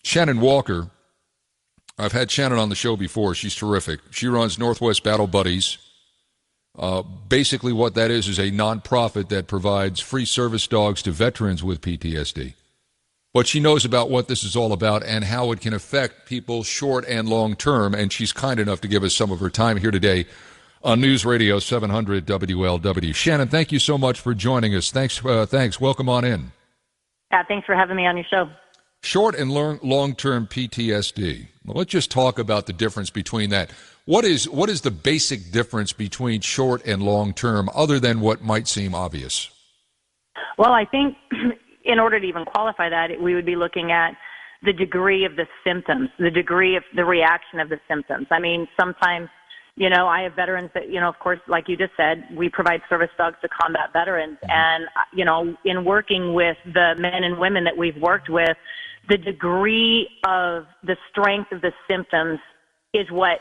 Shannon Walker. I've had Shannon on the show before. She's terrific. She runs Northwest Battle Buddies. Basically what that is a nonprofit that provides free service dogs to veterans with PTSD. But she knows about what this is all about and how it can affect people short and long term, and she's kind enough to give us some of her time here today on News Radio 700 WLW. Shannon, thank you so much for joining us. Thanks. Welcome on in. Thanks for having me on your show. Short and long-term PTSD. Well, let's just talk about the difference between that. What is the basic difference between short and long-term, other than what might seem obvious? Well, I think in order to even qualify that, we would be looking at the degree of the symptoms, the degree of the reaction of the symptoms. I mean, sometimes, I have veterans that, of course, like you just said, we provide service dogs to combat veterans. And, in working with the men and women that we've worked with, the degree of the strength of the symptoms is what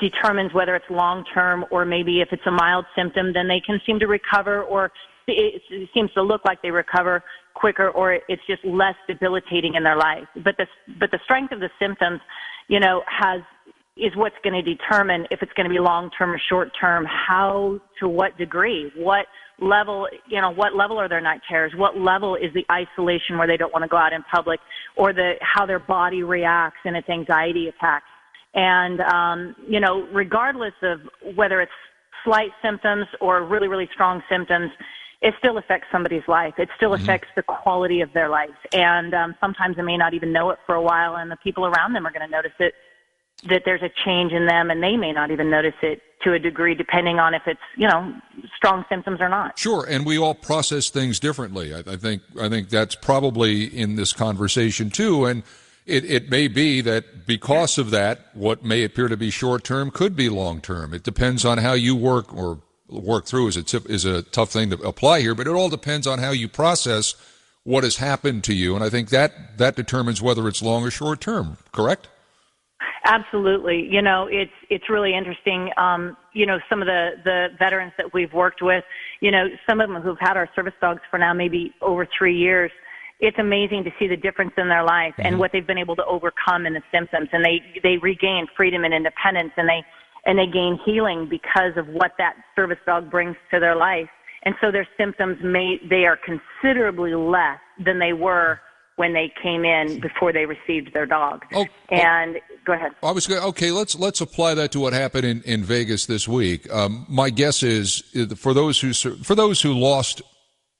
determines whether it's long-term, or maybe if it's a mild symptom, then they can seem to recover, or it seems to look like they recover quicker, or it's just less debilitating in their life. But the strength of the symptoms, is what's going to determine if it's going to be long-term or short-term, how, to what degree, what level are their night terrors, what level is the isolation where they don't want to go out in public, or how their body reacts in its anxiety attacks. And, regardless of whether it's slight symptoms or really, really strong symptoms, it still affects somebody's life. It still affects the quality of their life. And sometimes they may not even know it for a while, and the people around them are going to notice it, that there's a change in them, and they may not even notice it to a degree, depending on if it's, strong symptoms or not. Sure, and we all process things differently. I think that's probably in this conversation too, and it may be that because of that, what may appear to be short-term could be long-term. It depends on how you work through is a tough thing to apply here, but it all depends on how you process what has happened to you, and I think that determines whether it's long or short-term, correct? Absolutely. It's really interesting. Some of the veterans that we've worked with, some of them who've had our service dogs for now maybe over 3 years, it's amazing to see the difference in their life and what they've been able to overcome in the symptoms. And they regain freedom and independence, and they gain healing because of what that service dog brings to their life. And so their symptoms they are considerably less than they were when they came in before they received their dog. Go ahead. Okay. Let's apply that to what happened in Vegas this week. My guess is for those who lost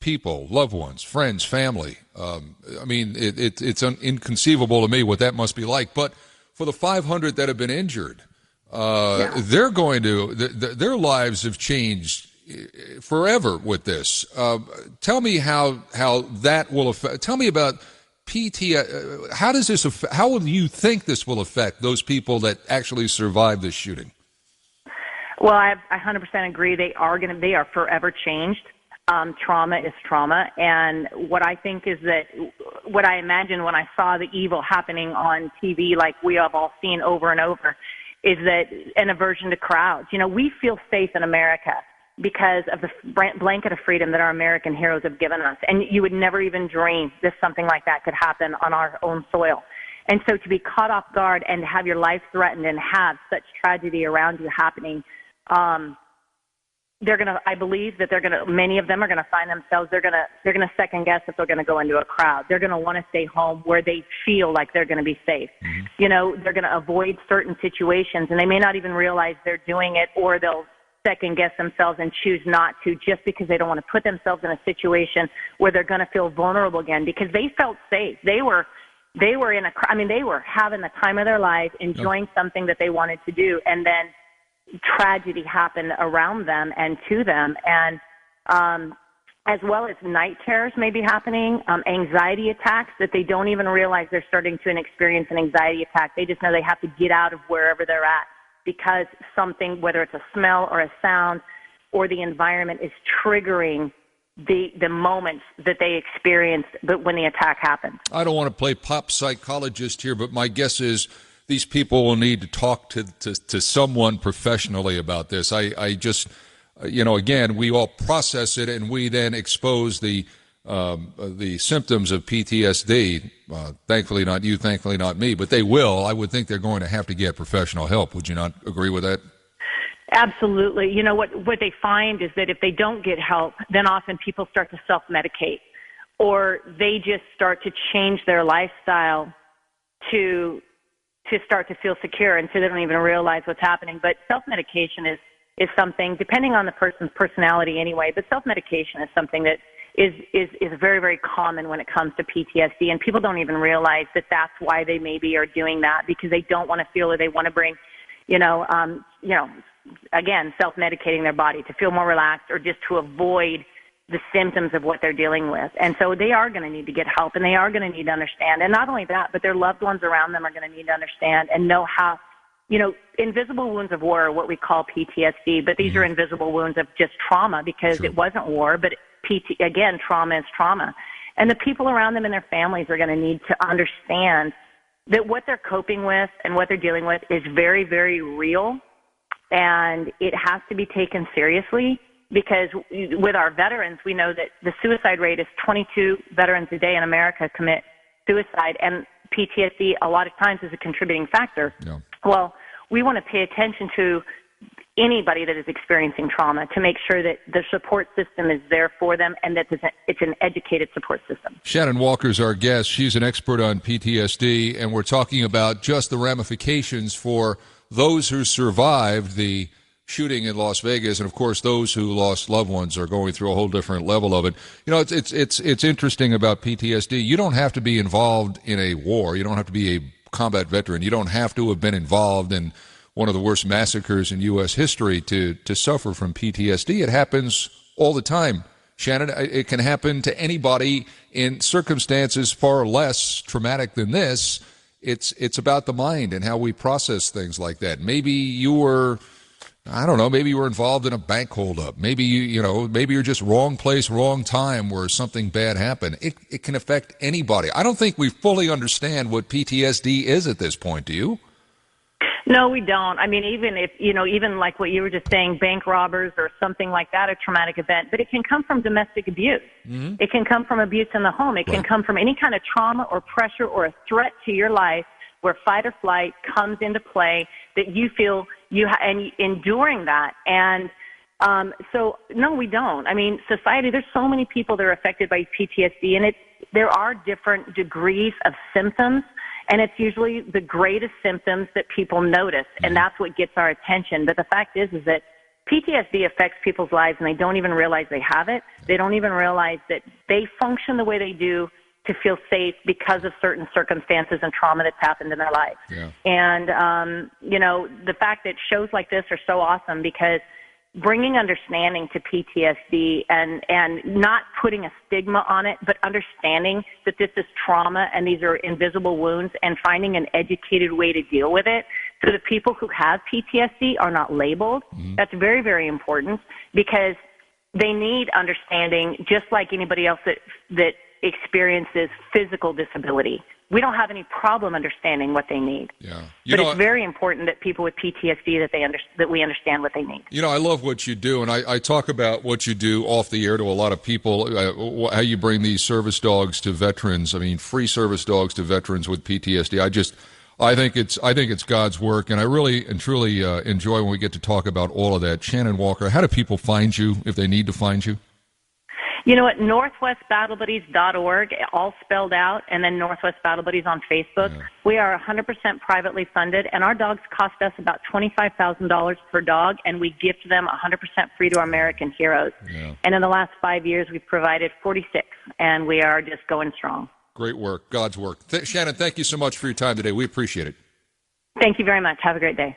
people, loved ones, friends, family. It's inconceivable to me what that must be like. But for the 500 that have been injured, they're going to their lives have changed forever with this. Tell me how that will affect. Tell me about how does this affect, how do you think this will affect those people that actually survived this shooting? Well, I 100% agree. They are forever changed. Trauma is trauma. And what I think is that what I imagined when I saw the evil happening on TV, like we have all seen over and over, is that an aversion to crowds. We feel safe in America because of the blanket of freedom that our American heroes have given us. And you would never even dream that something like that could happen on our own soil. And so to be caught off guard and to have your life threatened and have such tragedy around you happening, I believe that many of them are going to find themselves, they're going to second guess if they're going to go into a crowd. They're going to want to stay home where they feel like they're going to be safe. They're going to avoid certain situations, and they may not even realize they're doing it, or they'll second guess themselves and choose not to, just because they don't want to put themselves in a situation where they're going to feel vulnerable again, because they felt safe. They were they were having the time of their life, enjoying something that they wanted to do, and then tragedy happened around them and to them, and as well as night terrors may be happening, anxiety attacks that they don't even realize they're starting to experience an anxiety attack. They just know they have to get out of wherever they're at because something, whether it's a smell or a sound or the environment, is triggering the moments that they experienced but when the attack happened. I don't want to play pop psychologist here, but my guess is these people will need to talk to someone professionally about this. I just, again, we all process it and we then expose the the symptoms of PTSD. Thankfully not you, thankfully not me, but they will. I would think they're going to have to get professional help. Would you not agree with that? Absolutely. You know, what they find is that if they don't get help, then often people start to self-medicate, or they just start to change their lifestyle to start to feel secure, and so they don't even realize what's happening. But self-medication is something, depending on the person's personality anyway, but self-medication is something that is very, very common when it comes to PTSD, and people don't even realize that that's why they maybe are doing that, because they don't want to feel, or they want to bring, again, self-medicating their body to feel more relaxed, or just to avoid the symptoms of what they're dealing with. And so they are going to need to get help, and they are going to need to understand. And not only that, but their loved ones around them are going to need to understand and know how, invisible wounds of war are what we call PTSD, but these are invisible wounds of just trauma, because it wasn't war, but trauma is trauma. And the people around them and their families are going to need to understand that what they're coping with and what they're dealing with is very, very real, and it has to be taken seriously, because with our veterans, we know that the suicide rate is 22 veterans a day in America commit suicide, and PTSD a lot of times is a contributing factor. Yeah. Well, we want to pay attention to anybody that is experiencing trauma to make sure that the support system is there for them, and that it's an educated support system. Shannon Walker's our guest. She's an expert on PTSD, and we're talking about just the ramifications for those who survived the shooting in Las Vegas, and of course those who lost loved ones are going through a whole different level of it. It's interesting about PTSD. You don't have to be involved in a war. You don't have to be a combat veteran. You don't have to have been involved in one of the worst massacres in U.S. history to suffer from PTSD. It happens all the time. Shannon, it can happen to anybody in circumstances far less traumatic than this. It's about the mind and how we process things like that. Maybe you were, maybe you were involved in a bank holdup. Maybe maybe you're just wrong place, wrong time where something bad happened. It can affect anybody. I don't think we fully understand what PTSD is at this point. Do you? No, we don't. I mean, even like what you were just saying, bank robbers or something like that, a traumatic event, but it can come from domestic abuse. Mm-hmm. It can come from abuse in the home. It can come from any kind of trauma or pressure or a threat to your life where fight or flight comes into play that you feel and enduring that. And so, no, we don't. I mean, society, there's so many people that are affected by PTSD, and there are different degrees of symptoms, and it's usually the greatest symptoms that people notice, and that's what gets our attention. But the fact is that PTSD affects people's lives, and they don't even realize they have it. They don't even realize that they function the way they do to feel safe because of certain circumstances and trauma that's happened in their life. Yeah. And, the fact that shows like this are so awesome, because bringing understanding to PTSD and not putting a stigma on it, but understanding that this is trauma and these are invisible wounds, and finding an educated way to deal with it so that people who have PTSD are not labeled. Mm-hmm. That's very, very important, because they need understanding just like anybody else that experiences physical disability. We don't have any problem understanding what they need. Yeah. But it's very important that people with PTSD, that we understand what they need. I love what you do, and I talk about what you do off the air to a lot of people, how you bring these service dogs to veterans. I mean, free service dogs to veterans with PTSD. I think it's God's work, and I really and truly enjoy when we get to talk about all of that. Shannon Walker, how do people find you if they need to find you? You know what? NorthwestBattleBuddies.org, all spelled out, and then Northwest Battle Buddies on Facebook. Yeah. We are 100% privately funded, and our dogs cost us about $25,000 per dog, and we gift them 100% free to our American heroes. Yeah. And in the last 5 years, we've provided 46, and we are just going strong. Great work. God's work. Shannon, thank you so much for your time today. We appreciate it. Thank you very much. Have a great day.